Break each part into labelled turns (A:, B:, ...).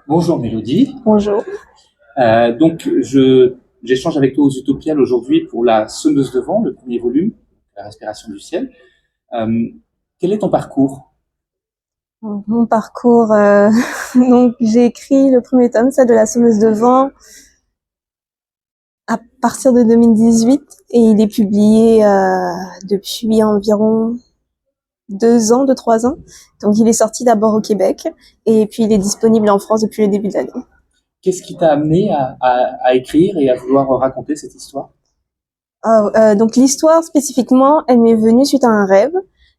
A: Bonjour Mélodie.
B: Bonjour.
A: J'échange avec toi aux Utopiales aujourd'hui pour la Semeuse de vent, le premier volume, La respiration du ciel. Euh, Quel est ton parcours?
B: Mon parcours, donc j'ai écrit le premier tome, ça de la Semeuse de vent, à partir de 2018 et il est publié depuis environ 2 ans, 3 ans. Donc il est sorti d'abord au Québec et puis il est disponible en France depuis le début de l'année.
A: Qu'est-ce qui t'a amené à écrire et à vouloir raconter cette histoire?
B: Donc l'histoire spécifiquement, elle m'est venue suite à un rêve.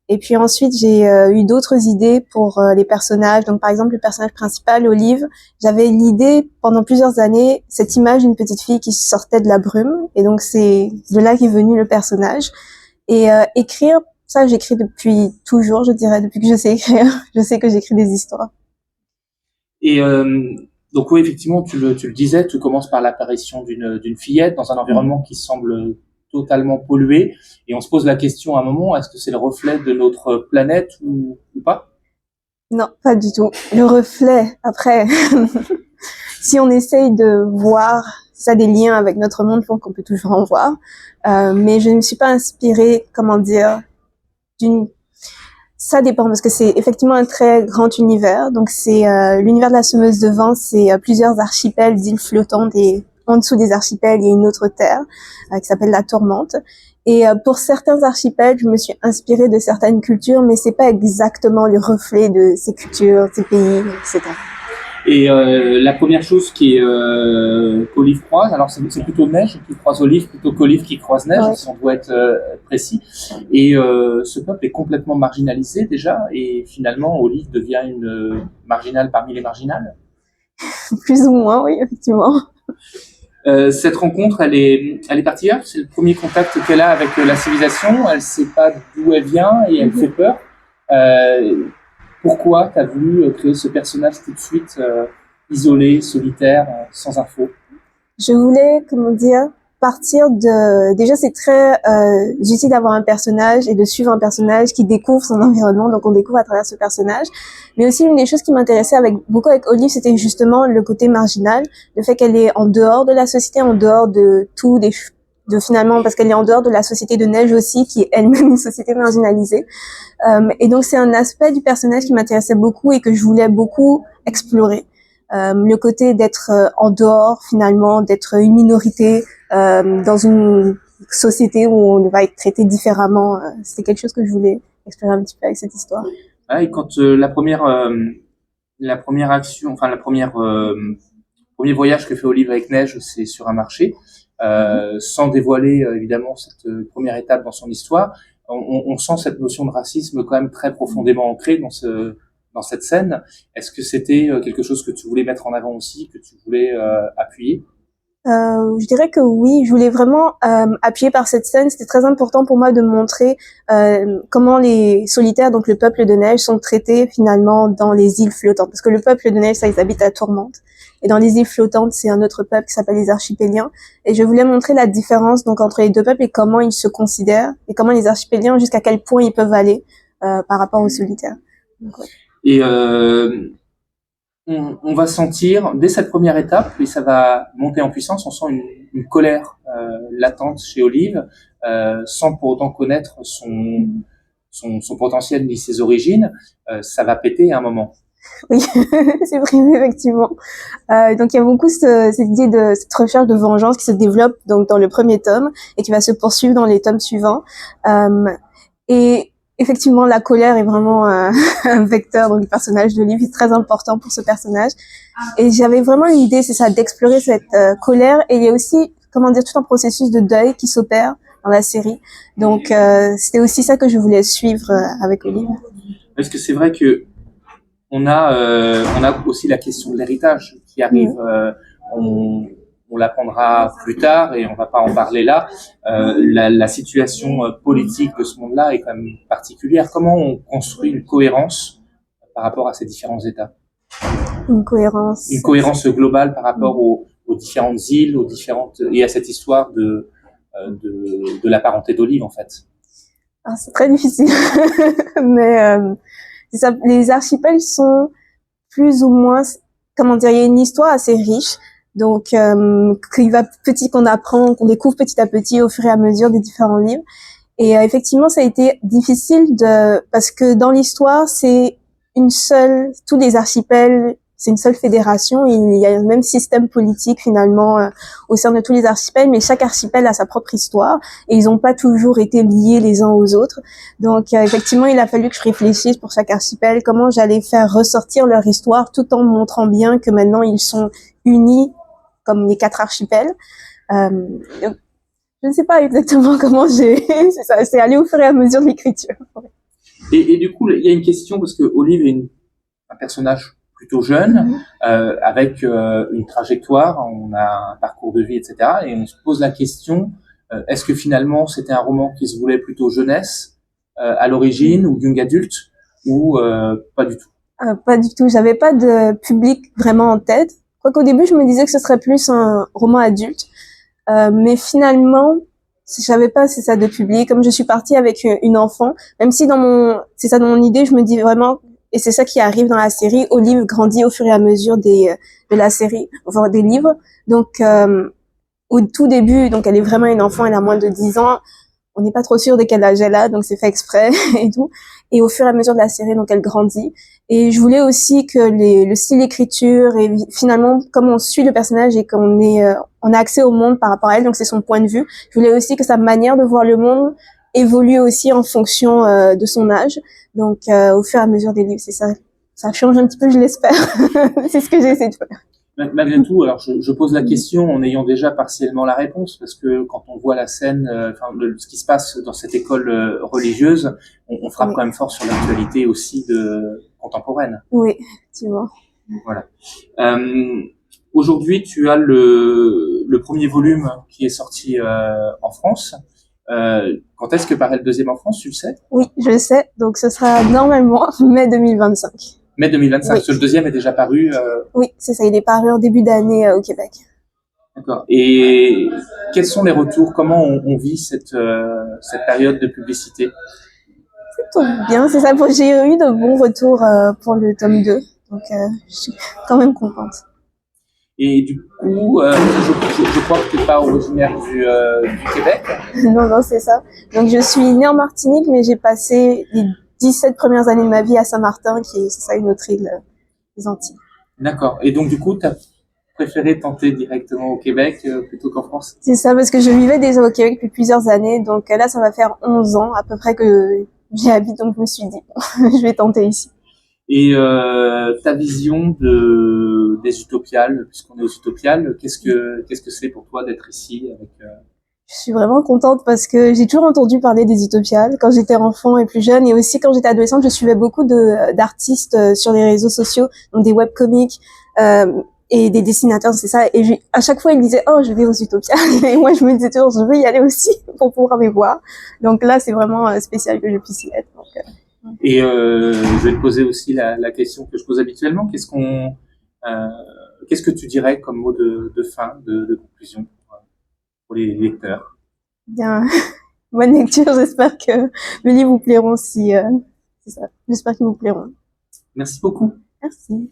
B: Et puis ensuite, j'ai eu d'autres idées pour les personnages. Donc par exemple, le personnage principal, Olive, j'avais l'idée pendant plusieurs années, cette image d'une petite fille qui sortait de la brume. Et donc c'est de là qu'est venu le personnage. Et écrire, ça j'écris depuis toujours, je dirais, depuis que je sais écrire. Je sais que j'écris des histoires.
A: Et donc oui, effectivement, tu le disais, tu commences par l'apparition d'une fillette dans un environnement qui semble totalement pollué. Et on se pose la question à un moment, est-ce que c'est le reflet de notre planète ou pas?
B: Non, pas du tout. Le reflet, après, si on essaye de voir ça des liens avec notre monde, je pense qu'on peut toujours en voir. Mais je ne me suis pas inspirée, comment dire, d'une... Ça dépend parce que c'est effectivement un très grand univers. Donc c'est l'univers de la semeuse de vent, c'est plusieurs archipels d'îles flottantes et en dessous des archipels, il y a une autre terre qui s'appelle la Tourmente. Et pour certains archipels, je me suis inspirée de certaines cultures, mais c'est pas exactement le reflet de ces cultures, ces pays, etc.
A: Et la première chose qui est qu'Olive croise, alors c'est plutôt Neige qui croise Olive plutôt qu'Olive qui croise Neige,
B: Ouais.
A: si on doit être précis. Et ce peuple est complètement marginalisé déjà, et finalement Olive devient une marginale parmi les marginales.
B: Plus ou moins, oui, effectivement.
A: Cette rencontre, elle est particulière. C'est le premier contact qu'elle a avec la civilisation. Elle sait pas d'où elle vient et elle fait peur. Euh, Pourquoi tu as voulu créer ce personnage tout de suite isolé, solitaire, sans info?
B: Je voulais, comment dire, partir de... Déjà, c'est très difficile d'avoir un personnage et de suivre un personnage qui découvre son environnement, donc on découvre à travers ce personnage. Mais aussi, une des choses qui m'intéressait beaucoup avec Olive, c'était justement le côté marginal, le fait qu'elle est en dehors de la société, en dehors de tout, de finalement, parce qu'elle est en dehors de la société de Neige aussi, qui est elle-même une société marginalisée. Et donc, c'est un aspect du personnage qui m'intéressait beaucoup et que je voulais beaucoup explorer. Le côté d'être en dehors finalement, d'être une minorité dans une société où on va être traité différemment. C'était quelque chose que je voulais explorer un petit peu avec cette histoire.
A: Ah, et quand la première action, enfin la première premier voyage que fait Olive avec Neige, c'est sur un marché, sans dévoiler évidemment cette première étape dans son histoire. On sent cette notion de racisme quand même très profondément ancrée dans cette scène. Est-ce que c'était quelque chose que tu voulais mettre en avant aussi, que tu voulais appuyer?
B: Je dirais que oui, je voulais vraiment appuyer par cette scène. C'était très important pour moi de montrer comment les solitaires, donc le peuple de neige, sont traités finalement dans les îles flottantes. Parce que le peuple de neige, ça, ils habitent à Tourmente. Et dans les îles flottantes, c'est un autre peuple qui s'appelle les archipéliens. Et je voulais montrer la différence donc entre les deux peuples et comment ils se considèrent et comment les archipéliens, jusqu'à quel point ils peuvent aller par rapport aux solitaires. Donc, ouais.
A: Et on va sentir dès cette première étape, et ça va monter en puissance, on sent une colère latente chez Olive, sans pour autant connaître son potentiel ni ses origines. Ça va péter à un moment.
B: Oui, c'est vrai, effectivement. Donc il y a beaucoup cette idée de cette recherche de vengeance qui se développe donc dans le premier tome et qui va se poursuivre dans les tomes suivants. Et effectivement, la colère est vraiment un vecteur dans le personnage de Liv, est très important pour ce personnage. Et j'avais vraiment une idée, c'est ça, d'explorer cette colère. Et il y a aussi, comment dire, tout un processus de deuil qui s'opère dans la série. Donc c'était aussi ça que je voulais suivre avec Olive.
A: Parce que c'est vrai que on a aussi la question de l'héritage qui arrive. On, on l'apprendra plus tard et on va pas en parler là. La situation politique de ce monde-là est quand même particulière. Comment on construit une cohérence par rapport à ces différents États?
B: Une cohérence.
A: Une cohérence globale par rapport aux différentes îles, aux différentes et à cette histoire de la parenté d'Olive en fait.
B: Ah, c'est très difficile, mais ça, les archipels sont plus ou moins comment dire, il y a une histoire assez riche. Donc, qu'on apprend, qu'on découvre petit à petit au fur et à mesure des différents livres. Et effectivement, ça a été difficile parce que dans l'histoire, tous les archipels, c'est une seule fédération. Il y a le même système politique finalement au sein de tous les archipels, mais chaque archipel a sa propre histoire et ils n'ont pas toujours été liés les uns aux autres. Donc effectivement, il a fallu que je réfléchisse pour chaque archipel comment j'allais faire ressortir leur histoire, tout en montrant bien que maintenant ils sont unis comme les 4 archipels. Je ne sais pas exactement comment c'est allé au fur et à mesure de l'écriture.
A: Et du coup, il y a une question parce que Olive est un personnage plutôt jeune, avec une trajectoire, on a un parcours de vie, etc. Et on se pose la question, est-ce que finalement c'était un roman qui se voulait plutôt jeunesse à l'origine ou young adulte ou pas du tout?
B: Pas du tout, j'avais pas de public vraiment en tête. Quoiqu'au début, je me disais que ce serait plus un roman adulte. Mais finalement, j'avais pas c'est ça de public. Comme je suis partie avec une enfant, même si c'est ça dans mon idée, je me dis vraiment, et c'est ça qui arrive dans la série, Olive grandit au fur et à mesure de la série, enfin des livres. Donc au tout début, donc elle est vraiment une enfant, elle a moins de 10 ans. On n'est pas trop sûr de quel âge elle a, donc c'est fait exprès et tout. Et au fur et à mesure de la série, donc elle grandit. Et je voulais aussi que le style d'écriture et finalement, comme on suit le personnage et on a accès au monde par rapport à elle, donc c'est son point de vue. Je voulais aussi que sa manière de voir le monde évolue aussi en fonction de son âge. Donc au fur et à mesure des livres, c'est ça. Ça change un petit peu, je l'espère. C'est ce que j'ai essayé de faire.
A: Malgré tout, alors je pose la question en ayant déjà partiellement la réponse, parce que quand on voit la scène, ce qui se passe dans cette école religieuse, on frappe quand même fort sur l'actualité aussi contemporaine.
B: Oui, effectivement.
A: Voilà. Aujourd'hui, tu as le premier volume qui est sorti en France. Quand est-ce que paraît le deuxième en France, tu le sais?
B: Oui, je le sais. Donc ce sera normalement mai 2025.
A: Mai 2025, parce que le deuxième est déjà paru.
B: Oui, c'est ça, il est paru en début d'année au Québec.
A: D'accord. Et quels sont les retours? Comment on vit cette période de publicité?
B: Plutôt bien, c'est ça. J'ai eu de bons retours pour le tome 2, donc je suis quand même contente.
A: Et du coup, je crois que tu n'es pas originaire du Québec.
B: Non, c'est ça. Donc je suis née en Martinique, mais j'ai passé les 17 premières années de ma vie à Saint-Martin, qui est, c'est ça, une autre île des Antilles.
A: D'accord. Et donc du coup, tu as préféré tenter directement au Québec plutôt qu'en France?
B: C'est ça, parce que je vivais déjà au Québec depuis plusieurs années, donc là ça va faire 11 ans à peu près que j'y habite, donc je me suis dit, je vais tenter ici.
A: Et ta vision des Utopiales, puisqu'on est aux Utopiales, qu'est-ce que c'est pour toi d'être ici avec
B: Je suis vraiment contente parce que j'ai toujours entendu parler des Utopiales quand j'étais enfant et plus jeune, et aussi quand j'étais adolescente, je suivais beaucoup d'artistes sur les réseaux sociaux, donc des webcomics et des dessinateurs, c'est ça. Et à chaque fois, ils disaient "Oh, je vais aux Utopiales", et moi je me disais toujours "Je veux y aller aussi pour pouvoir les voir". Donc là, c'est vraiment spécial que je puisse y être. Donc,
A: Et je vais te poser aussi la question que je pose habituellement. Qu'est-ce que tu dirais comme mot de fin, de conclusion pour les lecteurs?
B: Bien, bonne lecture. J'espère que mes livres vous plairont c'est ça. J'espère qu'ils vous plairont.
A: Merci beaucoup.
B: Merci.